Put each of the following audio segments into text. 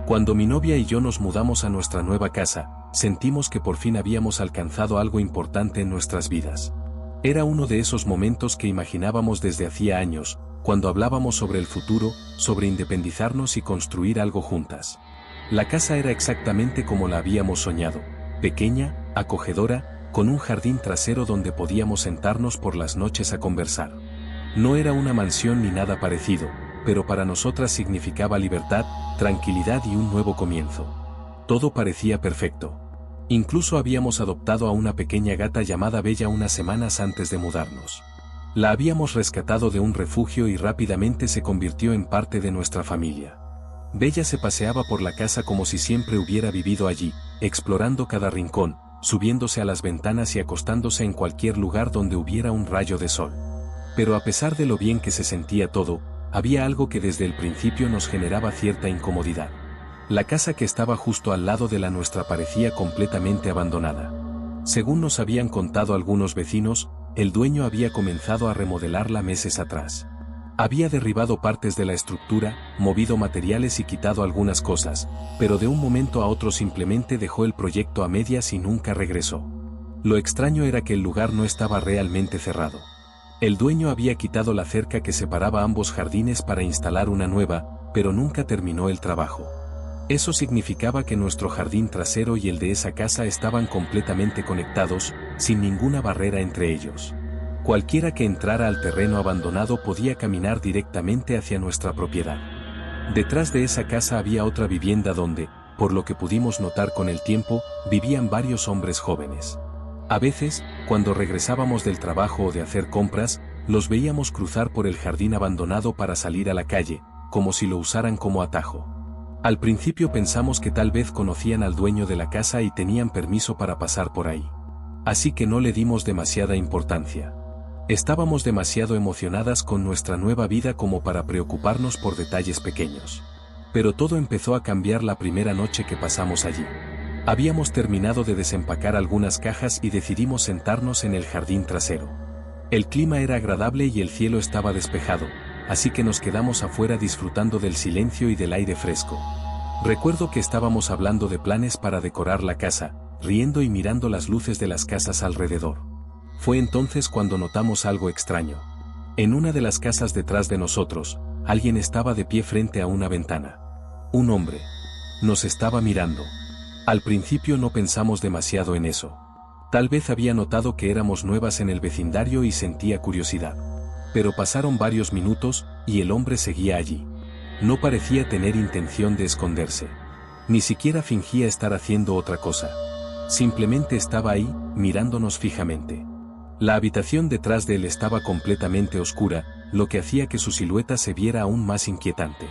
Cuando mi novia y yo nos mudamos a nuestra nueva casa, sentimos que por fin habíamos alcanzado algo importante en nuestras vidas. Era uno de esos momentos que imaginábamos desde hacía años, cuando hablábamos sobre el futuro, sobre independizarnos y construir algo juntas. La casa era exactamente como la habíamos soñado, pequeña, acogedora, con un jardín trasero donde podíamos sentarnos por las noches a conversar. No era una mansión ni nada parecido, pero para nosotras significaba libertad, tranquilidad y un nuevo comienzo. Todo parecía perfecto. Incluso habíamos adoptado a una pequeña gata llamada Bella unas semanas antes de mudarnos. La habíamos rescatado de un refugio y rápidamente se convirtió en parte de nuestra familia. Bella se paseaba por la casa como si siempre hubiera vivido allí, explorando cada rincón, subiéndose a las ventanas y acostándose en cualquier lugar donde hubiera un rayo de sol. Pero a pesar de lo bien que se sentía todo, había algo que desde el principio nos generaba cierta incomodidad. La casa que estaba justo al lado de la nuestra parecía completamente abandonada. Según nos habían contado algunos vecinos, el dueño había comenzado a remodelarla meses atrás. Había derribado partes de la estructura, movido materiales y quitado algunas cosas, pero de un momento a otro simplemente dejó el proyecto a medias y nunca regresó. Lo extraño era que el lugar no estaba realmente cerrado. El dueño había quitado la cerca que separaba ambos jardines para instalar una nueva, pero nunca terminó el trabajo. Eso significaba que nuestro jardín trasero y el de esa casa estaban completamente conectados, sin ninguna barrera entre ellos. Cualquiera que entrara al terreno abandonado podía caminar directamente hacia nuestra propiedad. Detrás de esa casa había otra vivienda donde, por lo que pudimos notar con el tiempo, vivían varios hombres jóvenes. A veces, cuando regresábamos del trabajo o de hacer compras, los veíamos cruzar por el jardín abandonado para salir a la calle, como si lo usaran como atajo. Al principio pensamos que tal vez conocían al dueño de la casa y tenían permiso para pasar por ahí. Así que no le dimos demasiada importancia. Estábamos demasiado emocionadas con nuestra nueva vida como para preocuparnos por detalles pequeños. Pero todo empezó a cambiar la primera noche que pasamos allí. Habíamos terminado de desempacar algunas cajas y decidimos sentarnos en el jardín trasero. El clima era agradable y el cielo estaba despejado, así que nos quedamos afuera disfrutando del silencio y del aire fresco. Recuerdo que estábamos hablando de planes para decorar la casa, riendo y mirando las luces de las casas alrededor. Fue entonces cuando notamos algo extraño. En una de las casas detrás de nosotros, alguien estaba de pie frente a una ventana. Un hombre. Nos estaba mirando. Al principio no pensamos demasiado en eso. Tal vez había notado que éramos nuevas en el vecindario y sentía curiosidad. Pero pasaron varios minutos, y el hombre seguía allí. No parecía tener intención de esconderse. Ni siquiera fingía estar haciendo otra cosa. Simplemente estaba ahí, mirándonos fijamente. La habitación detrás de él estaba completamente oscura, lo que hacía que su silueta se viera aún más inquietante.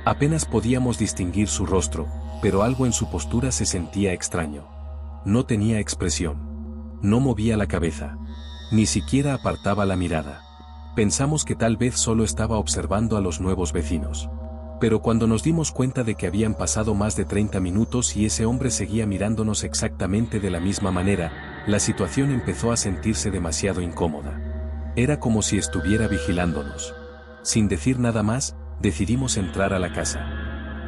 Apenas podíamos distinguir su rostro, pero algo en su postura se sentía extraño. No tenía expresión. No movía la cabeza. Ni siquiera apartaba la mirada. Pensamos que tal vez solo estaba observando a los nuevos vecinos. Pero cuando nos dimos cuenta de que habían pasado más de 30 minutos y ese hombre seguía mirándonos exactamente de la misma manera, la situación empezó a sentirse demasiado incómoda. Era como si estuviera vigilándonos. Sin decir nada más, decidimos entrar a la casa.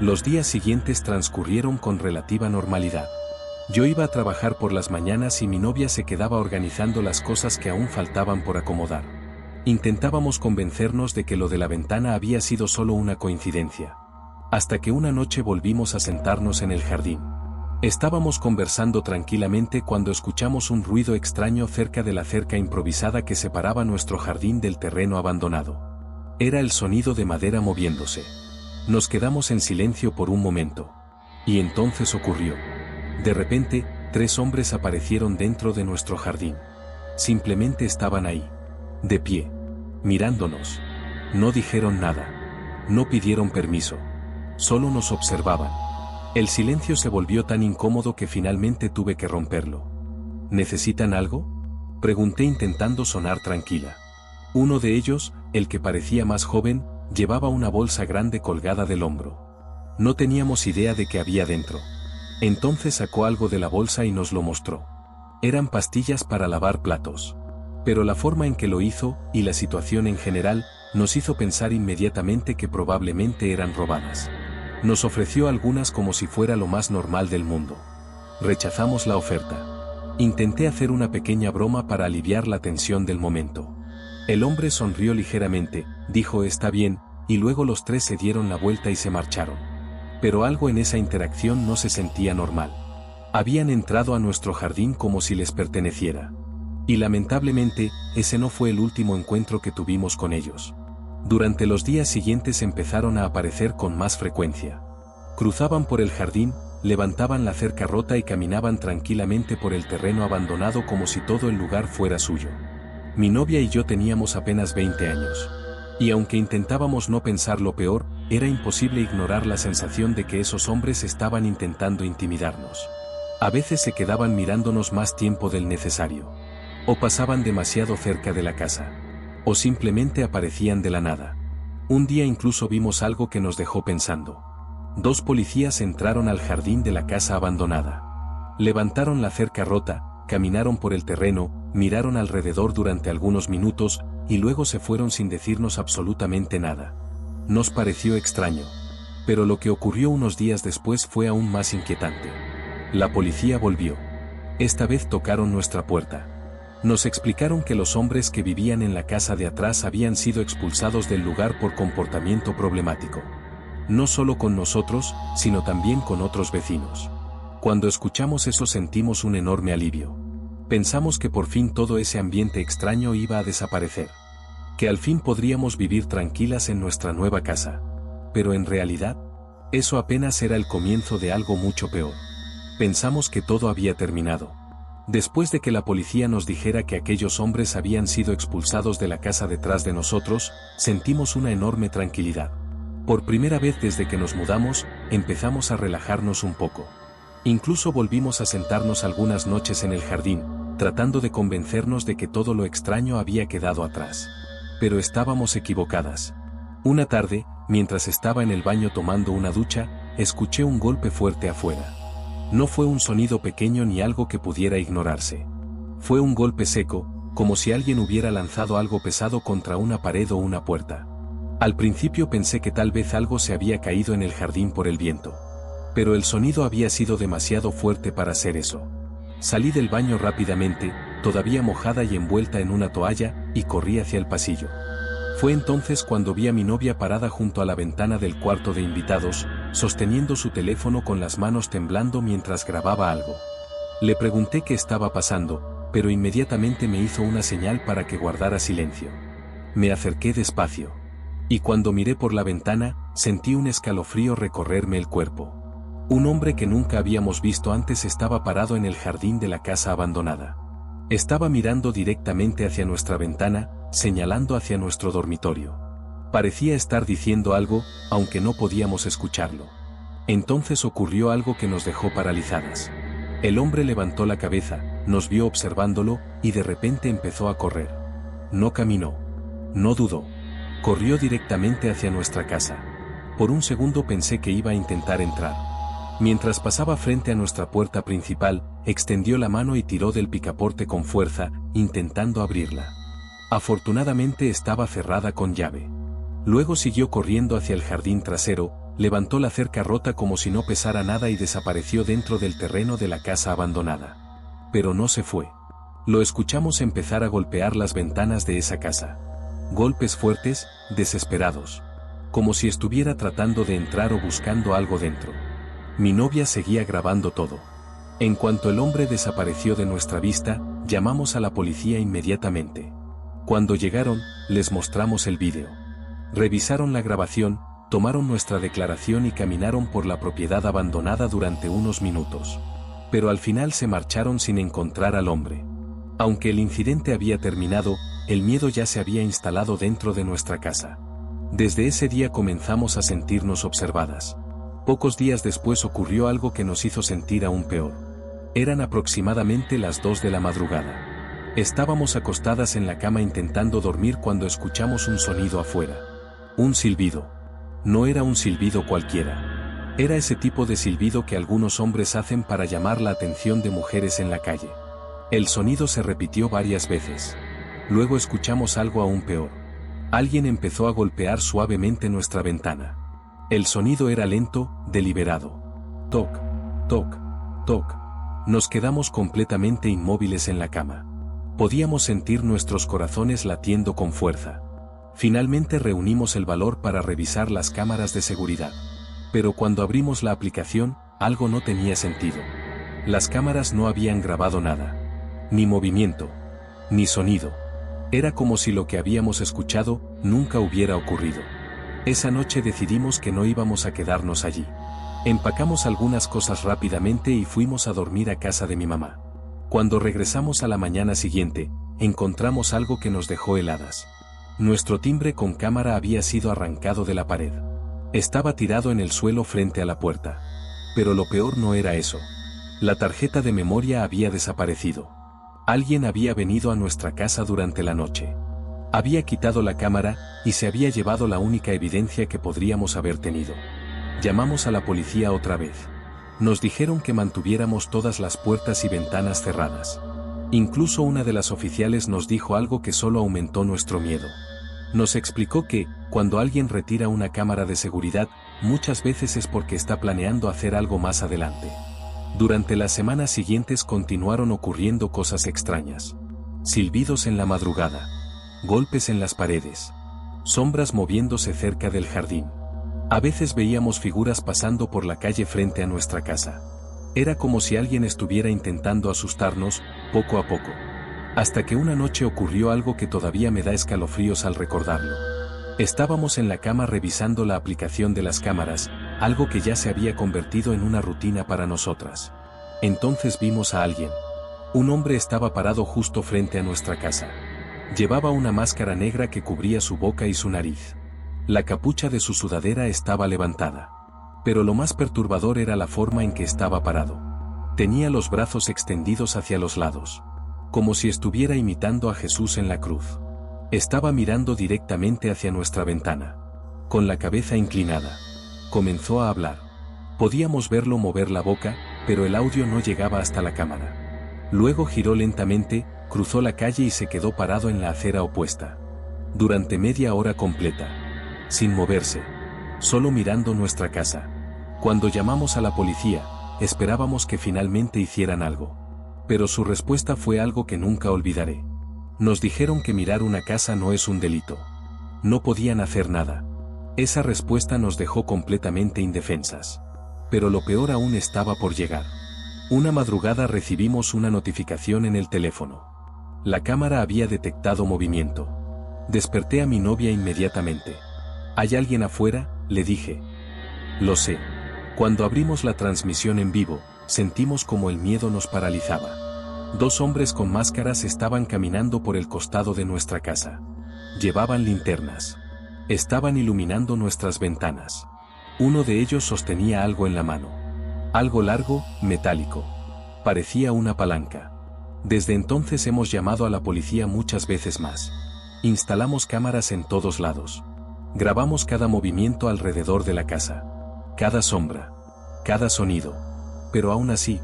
Los días siguientes transcurrieron con relativa normalidad. Yo iba a trabajar por las mañanas y mi novia se quedaba organizando las cosas que aún faltaban por acomodar. Intentábamos convencernos de que lo de la ventana había sido solo una coincidencia. Hasta que una noche volvimos a sentarnos en el jardín. Estábamos conversando tranquilamente cuando escuchamos un ruido extraño cerca de la cerca improvisada que separaba nuestro jardín del terreno abandonado. Era el sonido de madera moviéndose. Nos quedamos en silencio por un momento. Y entonces ocurrió. De repente, 3 hombres aparecieron dentro de nuestro jardín. Simplemente estaban ahí. De pie. Mirándonos. No dijeron nada. No pidieron permiso. Solo nos observaban. El silencio se volvió tan incómodo que finalmente tuve que romperlo. ¿Necesitan algo?, pregunté intentando sonar tranquila. Uno de ellos, el que parecía más joven, llevaba una bolsa grande colgada del hombro. No teníamos idea de qué había dentro. Entonces sacó algo de la bolsa y nos lo mostró. Eran pastillas para lavar platos. Pero la forma en que lo hizo, y la situación en general, nos hizo pensar inmediatamente que probablemente eran robadas. Nos ofreció algunas como si fuera lo más normal del mundo. Rechazamos la oferta. Intenté hacer una pequeña broma para aliviar la tensión del momento. El hombre sonrió ligeramente, dijo está bien, y luego los tres se dieron la vuelta y se marcharon. Pero algo en esa interacción no se sentía normal. Habían entrado a nuestro jardín como si les perteneciera. Y lamentablemente, ese no fue el último encuentro que tuvimos con ellos. Durante los días siguientes empezaron a aparecer con más frecuencia. Cruzaban por el jardín, levantaban la cerca rota y caminaban tranquilamente por el terreno abandonado como si todo el lugar fuera suyo. Mi novia y yo teníamos apenas 20 años. Y aunque intentábamos no pensar lo peor, era imposible ignorar la sensación de que esos hombres estaban intentando intimidarnos. A veces se quedaban mirándonos más tiempo del necesario. O pasaban demasiado cerca de la casa. O simplemente aparecían de la nada. Un día incluso vimos algo que nos dejó pensando. 2 policías entraron al jardín de la casa abandonada. Levantaron la cerca rota, caminaron por el terreno, miraron alrededor durante algunos minutos, y luego se fueron sin decirnos absolutamente nada. Nos pareció extraño. Pero lo que ocurrió unos días después fue aún más inquietante. La policía volvió. Esta vez tocaron nuestra puerta. Nos explicaron que los hombres que vivían en la casa de atrás habían sido expulsados del lugar por comportamiento problemático. No solo con nosotros, sino también con otros vecinos. Cuando escuchamos eso sentimos un enorme alivio. Pensamos que por fin todo ese ambiente extraño iba a desaparecer. Que al fin podríamos vivir tranquilas en nuestra nueva casa. Pero en realidad, eso apenas era el comienzo de algo mucho peor. Pensamos que todo había terminado. Después de que la policía nos dijera que aquellos hombres habían sido expulsados de la casa detrás de nosotros, sentimos una enorme tranquilidad. Por primera vez desde que nos mudamos, empezamos a relajarnos un poco. Incluso volvimos a sentarnos algunas noches en el jardín, tratando de convencernos de que todo lo extraño había quedado atrás. Pero estábamos equivocadas. Una tarde, mientras estaba en el baño tomando una ducha, escuché un golpe fuerte afuera. No fue un sonido pequeño ni algo que pudiera ignorarse. Fue un golpe seco, como si alguien hubiera lanzado algo pesado contra una pared o una puerta. Al principio pensé que tal vez algo se había caído en el jardín por el viento. Pero el sonido había sido demasiado fuerte para hacer eso. Salí del baño rápidamente, todavía mojada y envuelta en una toalla, y corrí hacia el pasillo. Fue entonces cuando vi a mi novia parada junto a la ventana del cuarto de invitados, sosteniendo su teléfono con las manos temblando mientras grababa algo. Le pregunté qué estaba pasando, pero inmediatamente me hizo una señal para que guardara silencio. Me acerqué despacio. Y cuando miré por la ventana, sentí un escalofrío recorrerme el cuerpo. Un hombre que nunca habíamos visto antes estaba parado en el jardín de la casa abandonada. Estaba mirando directamente hacia nuestra ventana, señalando hacia nuestro dormitorio. Parecía estar diciendo algo, aunque no podíamos escucharlo. Entonces ocurrió algo que nos dejó paralizadas. El hombre levantó la cabeza, nos vio observándolo, y de repente empezó a correr. No caminó. No dudó. Corrió directamente hacia nuestra casa. Por un segundo pensé que iba a intentar entrar. Mientras pasaba frente a nuestra puerta principal, extendió la mano y tiró del picaporte con fuerza, intentando abrirla. Afortunadamente estaba cerrada con llave. Luego siguió corriendo hacia el jardín trasero, levantó la cerca rota como si no pesara nada y desapareció dentro del terreno de la casa abandonada. Pero no se fue. Lo escuchamos empezar a golpear las ventanas de esa casa. Golpes fuertes, desesperados. Como si estuviera tratando de entrar o buscando algo dentro. Mi novia seguía grabando todo. En cuanto el hombre desapareció de nuestra vista, llamamos a la policía inmediatamente. Cuando llegaron, les mostramos el vídeo. Revisaron la grabación, tomaron nuestra declaración y caminaron por la propiedad abandonada durante unos minutos. Pero al final se marcharon sin encontrar al hombre. Aunque el incidente había terminado, el miedo ya se había instalado dentro de nuestra casa. Desde ese día comenzamos a sentirnos observadas. Pocos días después ocurrió algo que nos hizo sentir aún peor. Eran aproximadamente las 2 de la madrugada. Estábamos acostadas en la cama intentando dormir cuando escuchamos un sonido afuera. Un silbido. No era un silbido cualquiera. Era ese tipo de silbido que algunos hombres hacen para llamar la atención de mujeres en la calle. El sonido se repitió varias veces. Luego escuchamos algo aún peor. Alguien empezó a golpear suavemente nuestra ventana. El sonido era lento, deliberado. Toc, toc, toc. Nos quedamos completamente inmóviles en la cama. Podíamos sentir nuestros corazones latiendo con fuerza. Finalmente reunimos el valor para revisar las cámaras de seguridad. Pero cuando abrimos la aplicación, algo no tenía sentido. Las cámaras no habían grabado nada. Ni movimiento, ni sonido. Era como si lo que habíamos escuchado nunca hubiera ocurrido. Esa noche decidimos que no íbamos a quedarnos allí. Empacamos algunas cosas rápidamente y fuimos a dormir a casa de mi mamá. Cuando regresamos a la mañana siguiente, encontramos algo que nos dejó heladas. Nuestro timbre con cámara había sido arrancado de la pared. Estaba tirado en el suelo frente a la puerta. Pero lo peor no era eso. La tarjeta de memoria había desaparecido. Alguien había venido a nuestra casa durante la noche. Había quitado la cámara y se había llevado la única evidencia que podríamos haber tenido. Llamamos a la policía otra vez. Nos dijeron que mantuviéramos todas las puertas y ventanas cerradas. Incluso una de las oficiales nos dijo algo que solo aumentó nuestro miedo. Nos explicó que, cuando alguien retira una cámara de seguridad, muchas veces es porque está planeando hacer algo más adelante. Durante las semanas siguientes continuaron ocurriendo cosas extrañas. Silbidos en la madrugada. Golpes en las paredes. Sombras moviéndose cerca del jardín. A veces veíamos figuras pasando por la calle frente a nuestra casa. Era como si alguien estuviera intentando asustarnos, poco a poco. Hasta que una noche ocurrió algo que todavía me da escalofríos al recordarlo. Estábamos en la cama revisando la aplicación de las cámaras, algo que ya se había convertido en una rutina para nosotras. Entonces vimos a alguien. Un hombre estaba parado justo frente a nuestra casa. Llevaba una máscara negra que cubría su boca y su nariz. La capucha de su sudadera estaba levantada. Pero lo más perturbador era la forma en que estaba parado. Tenía los brazos extendidos hacia los lados. Como si estuviera imitando a Jesús en la cruz. Estaba mirando directamente hacia nuestra ventana. Con la cabeza inclinada. Comenzó a hablar. Podíamos verlo mover la boca, pero el audio no llegaba hasta la cámara. Luego giró lentamente, cruzó la calle y se quedó parado en la acera opuesta. Durante media hora completa. Sin moverse. Solo mirando nuestra casa. Cuando llamamos a la policía, esperábamos que finalmente hicieran algo. Pero su respuesta fue algo que nunca olvidaré. Nos dijeron que mirar una casa no es un delito. No podían hacer nada. Esa respuesta nos dejó completamente indefensas. Pero lo peor aún estaba por llegar. Una madrugada recibimos una notificación en el teléfono. La cámara había detectado movimiento. Desperté a mi novia inmediatamente. ¿Hay alguien afuera?, le dije. Lo sé. Cuando abrimos la transmisión en vivo, sentimos como el miedo nos paralizaba. 2 hombres con máscaras estaban caminando por el costado de nuestra casa. Llevaban linternas. Estaban iluminando nuestras ventanas. Uno de ellos sostenía algo en la mano. Algo largo, metálico. Parecía una palanca. Desde entonces hemos llamado a la policía muchas veces más. Instalamos cámaras en todos lados. Grabamos cada movimiento alrededor de la casa. Cada sombra. Cada sonido. Pero aún así,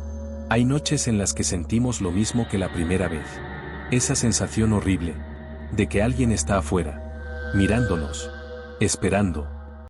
hay noches en las que sentimos lo mismo que la primera vez. Esa sensación horrible. De que alguien está afuera. Mirándonos. Esperando.